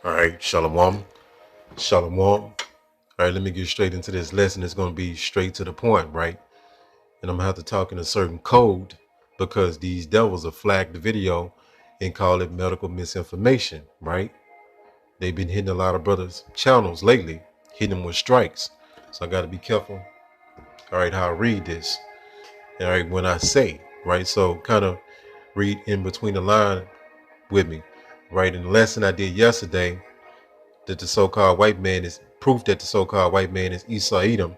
All right, shalom, shalom. All right, let me get straight into this lesson. It's going to be straight to the point, right? And I'm going to have to talk in a certain code because these devils have flagged the video and call it medical misinformation, right? They've been hitting a lot of brothers' channels lately, hitting them with strikes. So I got to be careful, all right, how I read this. All right, when I say, right? So kind of read in between the line with me, right? In the lesson I did yesterday, that the so-called white man is proof that the so-called white man is Esau Edom.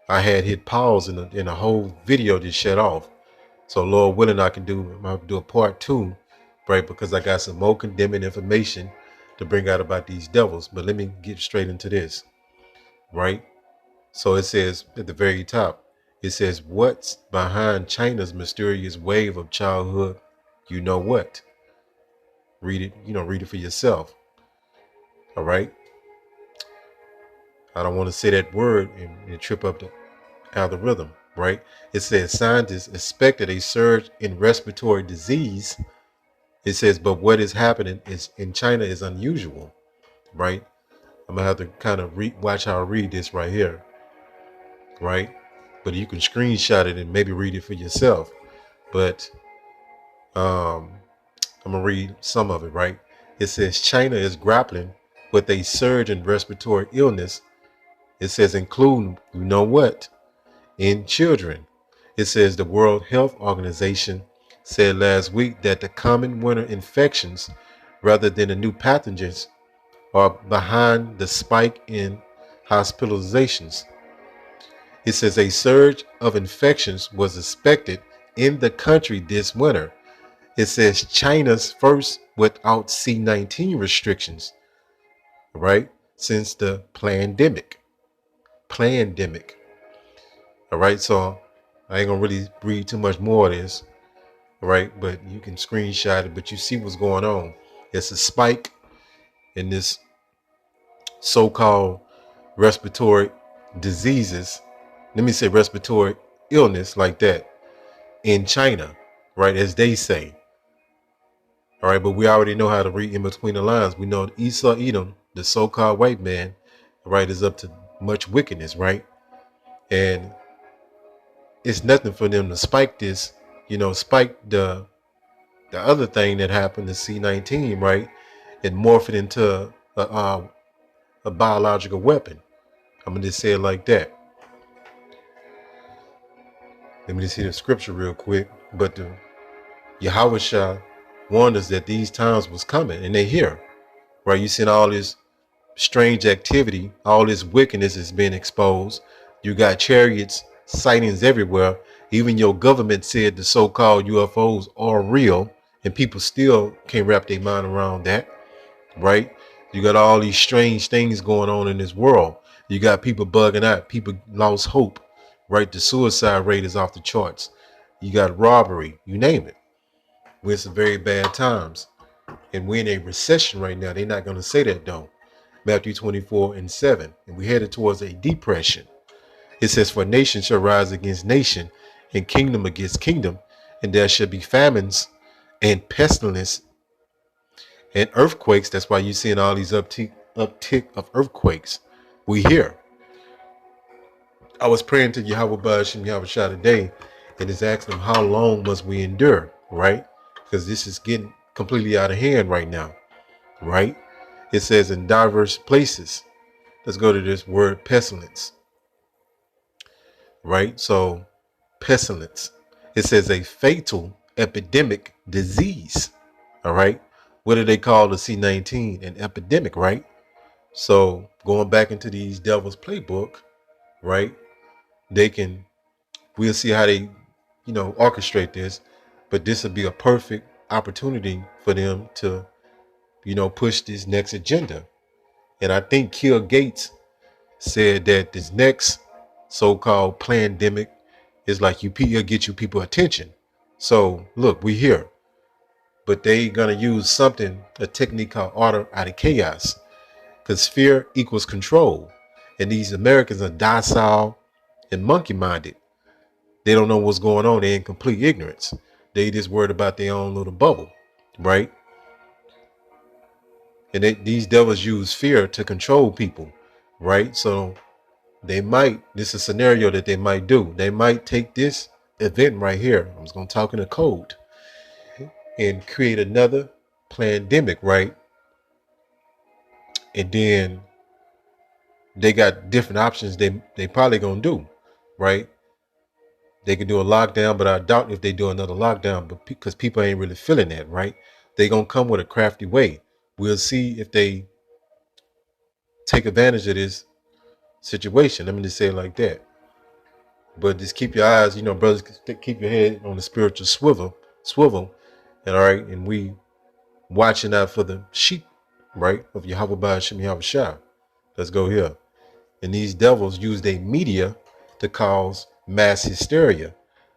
I had hit pause in the whole video just shut off. So Lord willing, I can do a part two, right? Because I got some more condemning information to bring out about these devils. But let me get straight into this, right? So it says at the very top, it says, what's behind China's mysterious wave of childhood? You know what? Read it, read it for yourself. All right. I don't want to say that word and trip up the algorithm, right? It says scientists expected a surge in respiratory disease. It says, but what is happening is in China is unusual, right? I'm gonna have to kind of watch how I read this right here, right? But you can screenshot it and maybe read it for yourself. But um, I'm gonna read some of it, right? It says China is grappling with a surge in respiratory illness. It says including, you know what, in children. It says the World Health Organization said last week that the common winter infections, rather than the new pathogens, are behind the spike in hospitalizations. It says a surge of infections was expected in the country this winter. It says China's first without C-19 restrictions, right? Since the pandemic. All right, so I ain't gonna really read too much more of this, right? But you can screenshot it, but you see what's going on. It's a spike in this so-called respiratory diseases. Let me say respiratory illness like that in China, right? As they say. All right, but we already know how to read in between the lines. We know Esau Edom, the so-called white man, right, is up to much wickedness, right? And it's nothing for them to spike this, spike the other thing that happened to C-19, right, and morph it into a biological weapon. I'm gonna just say it like that. Let me just hit the scripture real quick. But the Yahweh warned us that these times was coming, and they here, right? You seen all this strange activity, all this wickedness is being exposed. You got chariots, sightings everywhere. Even your government said the so-called UFOs are real, and people still can't wrap their mind around that, right? You got all these strange things going on in this world. You got people bugging out. People lost hope, right? The suicide rate is off the charts. You got robbery, you name it. We're in some very bad times. And we're in a recession right now. They're not going to say that, though. Matthew 24:7. And we're headed towards a depression. It says, for nation shall rise against nation, and kingdom against kingdom, and there shall be famines and pestilence and earthquakes. That's why you're seeing all these uptick of earthquakes. We here. I was praying to Yahweh Bashim Yahweh Shah today, and it's asking him how long must we endure, right? Because this is getting completely out of hand right now, right? It says in diverse places. Let's go to this word pestilence, right? So pestilence. It says a fatal epidemic disease. All right. What do they call the C-19? An epidemic, right? So going back into these devil's playbook, right? We'll see how they, orchestrate this, but this would be a perfect opportunity for them to, push this next agenda. And I think Kill Gates said that this next so-called pandemic is like you'll get you people attention. So look, we here, but they gonna use a technique called order out of chaos, because fear equals control. And these Americans are docile and monkey-minded. They don't know what's going on. They're in complete ignorance. They just worried about their own little bubble, right? And these devils use fear to control people, right? So this is a scenario that they might do. They might take this event right here, I'm just going to talk in a code, and create another pandemic, right? And then they got different options they probably going to do, right? They can do a lockdown, but I doubt if they do another lockdown, but because people ain't really feeling that, right? They going to come with a crafty way. We'll see if they take advantage of this situation. Let me just say it like that. But just keep your eyes, brothers, keep your head on the spiritual swivel, and all right, and we watching out for the sheep, right, of Yahweh Ba'ashem Yahweh Shah. Let's go here. And these devils use their media to cause mass hysteria,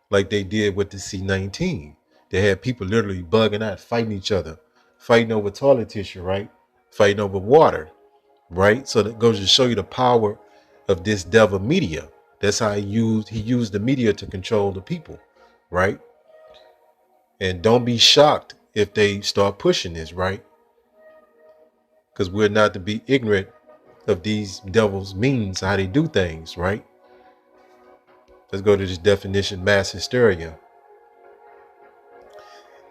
like they did with the C-19. They had people literally bugging out, fighting each other, fighting over toilet tissue, right, fighting over water, right. So that goes to show you the power of this devil media. That's how he used the media to control the people, right? And don't be shocked if they start pushing this, right? Because we're not to be ignorant of these devils' means, how they do things, right? Let's go to this definition, mass hysteria.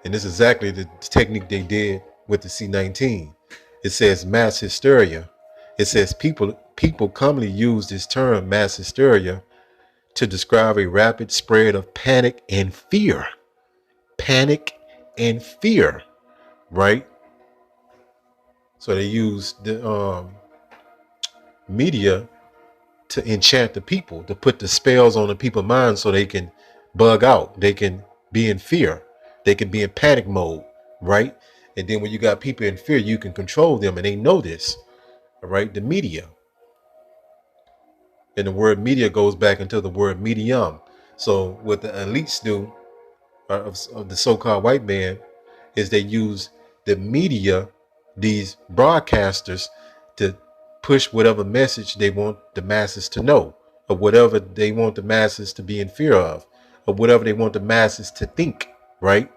And this is exactly the technique they did with the C-19. It says mass hysteria. It says people commonly use this term, mass hysteria, to describe a rapid spread of panic and fear. Panic and fear, right? So they use the media to enchant the people, to put the spells on the people's minds so they can bug out. They can be in fear. They can be in panic mode, right? And then when you got people in fear, you can control them, and they know this, all right? The media. And the word media goes back into the word medium. So what the elites do, of the so-called white man, is they use the media, these broadcasters, to push whatever message they want the masses to know, or whatever they want the masses to be in fear of, or whatever they want the masses to think, right?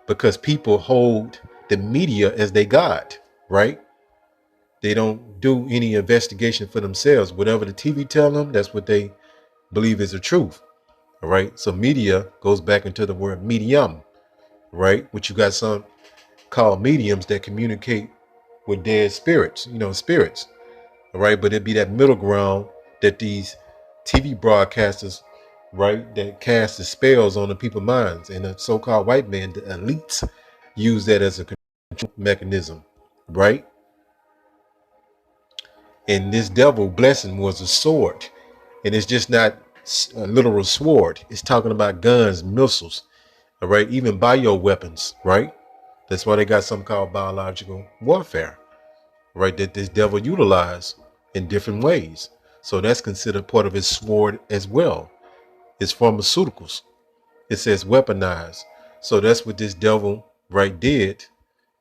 Because people hold the media as they God, right? They don't do any investigation for themselves. Whatever the TV tell them, that's what they believe is the truth. All right. So media goes back into the word medium, right? Which you got some called mediums that communicate with dead spirits, spirits. All right. But it'd be that middle ground that these TV broadcasters, right, that cast the spells on the people's minds. And the so-called white man, the elites, use that as a control mechanism, right? And this devil blessing was a sword. And it's just not a literal sword. It's talking about guns, missiles, all right, even bioweapons, right? That's why they got something called biological warfare, right? That this devil utilized in different ways. So that's considered part of his sword as well. It's pharmaceuticals. It says weaponized. So that's what this devil, right, did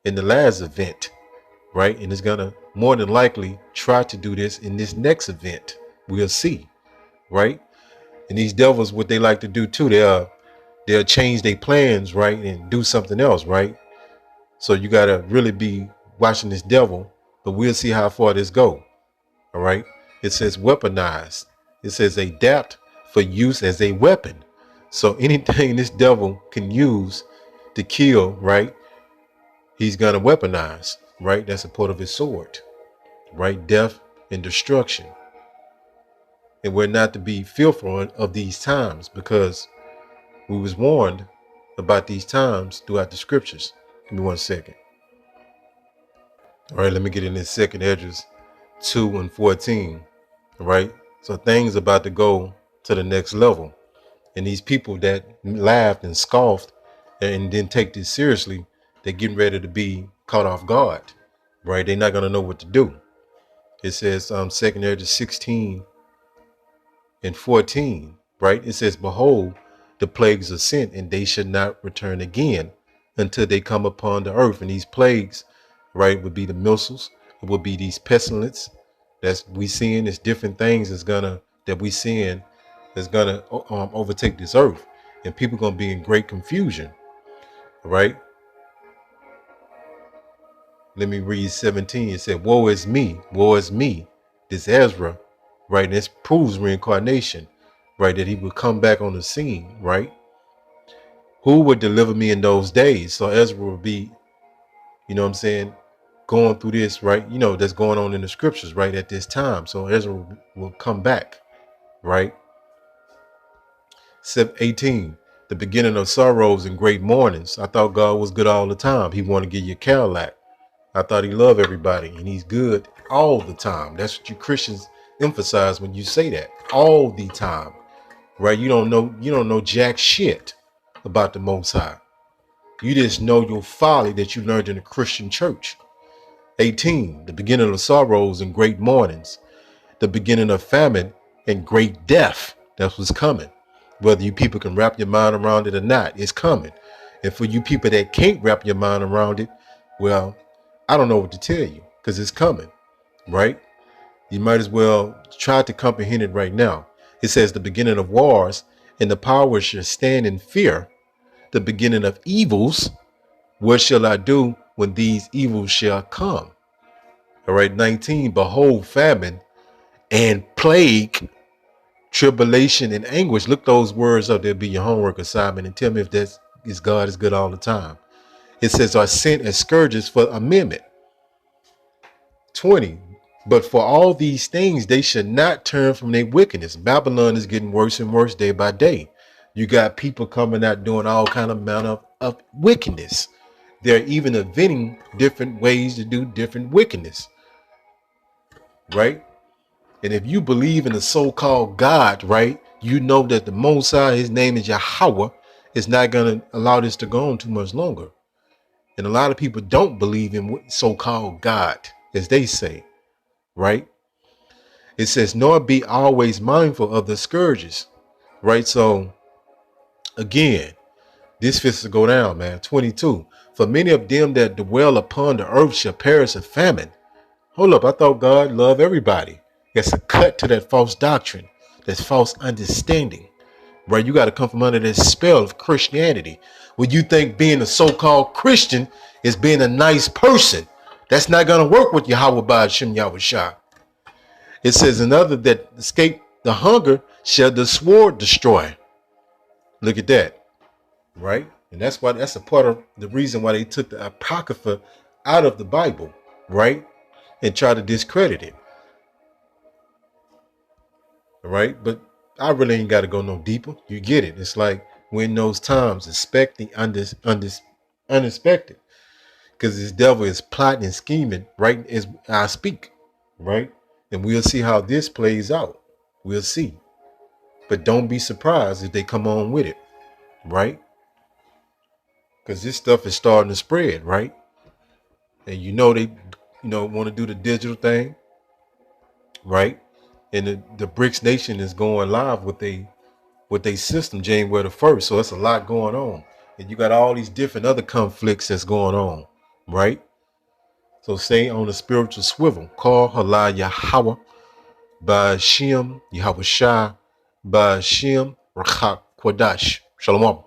in the last event, right? And it's gonna more than likely try to do this in this next event. We'll see, right? And these devils, what they like to do too, they'll change their plans, right, and do something else, right? So you gotta really be watching this devil, but we'll see how far this go. All right. It says weaponized. It says adapt for use as a weapon. So anything this devil can use to kill, right, he's gonna weaponize, right? That's a part of his sword, right? Death and destruction. And we're not to be fearful of these times, because we was warned about these times throughout the scriptures. Give me 1 second. All right, let me get in this second Esdras 2 and 14. All right. So things about to go to the next level. And these people that laughed and scoffed and didn't take this seriously, they're getting ready to be caught off guard. Right? They're not gonna know what to do. It says second Esdras 16 and 14, right? It says, behold, the plagues are sent, and they should not return again until they come upon the earth. And these plagues, right, would be the missiles, it would be these pestilence that's we seeing. It's different things that we seeing that's gonna overtake this earth, and people gonna be in great confusion. Right? Let me read 17. It said, woe is me, woe is me. This Ezra, right? And this proves reincarnation, right? That he would come back on the scene, right? Who would deliver me in those days? So Ezra would be, you know what I'm saying, going through this, right? You know, that's going on in the scriptures, right, at this time. So Ezra will come back, right? 18, the beginning of sorrows and great mournings. I thought God was good all the time. He wanted to give you a Cadillac. I thought he loved everybody, and he's good all the time. That's what you Christians emphasize when you say that, all the time, right? You don't know jack shit about the Most High. You just know your folly that you learned in the Christian church. 18, the beginning of sorrows and great mournings, the beginning of famine and great death. That's what's coming. Whether you people can wrap your mind around it or not, it's coming. And for you people that can't wrap your mind around it, well, I don't know what to tell you, because it's coming, right? You might as well try to comprehend it right now. It says the beginning of wars, and the powers shall stand in fear. The beginning of evils, what shall I do when these evils shall come? All right, 19, behold famine and plague, tribulation and anguish. Look those words up. There'll be your homework assignment, and tell me if that's is God is good all the time. It says are sent as scourges for amendment. 20, but for all these things they should not turn from their wickedness. Babylon is getting worse and worse day by day. You got people coming out doing all kind of manner of wickedness. They're even inventing different ways to do different wickedness, right? And if you believe in the so-called God, right, you know that the Most High, his name is Yahweh, is not going to allow this to go on too much longer. And a lot of people don't believe in so-called God, as they say, right? It says, nor be always mindful of the scourges, right? So again, this fits to go down, man. 22, for many of them that dwell upon the earth shall perish of famine. Hold up, I thought God loved everybody. It's a cut to that false doctrine, that's false understanding, right? You got to come from under this spell of Christianity. When you think being a so-called Christian is being a nice person, that's not going to work with Yahweh Ba'ashem Yahushua. It says, another that escape the hunger shall the sword destroy. Look at that, right? And that's a part of the reason why they took the Apocrypha out of the Bible, right? And try to discredit it. All right. But I really ain't got to go no deeper. You get it. It's like when those times expect the unexpected, because this devil is plotting and scheming right as I speak. Right. And we'll see how this plays out. We'll see. But don't be surprised if they come on with it. Right. Because this stuff is starting to spread. Right. And they want to do the digital thing. Right. And the BRICS nation is going live with they system January the 1st. So it's a lot going on. And you got all these different other conflicts that's going on, right? So stay on the spiritual swivel. Call Halal Yahweh, Ba'ashem Yahweh Shai, Ba'ashem Rachak Kwadash. Shalom.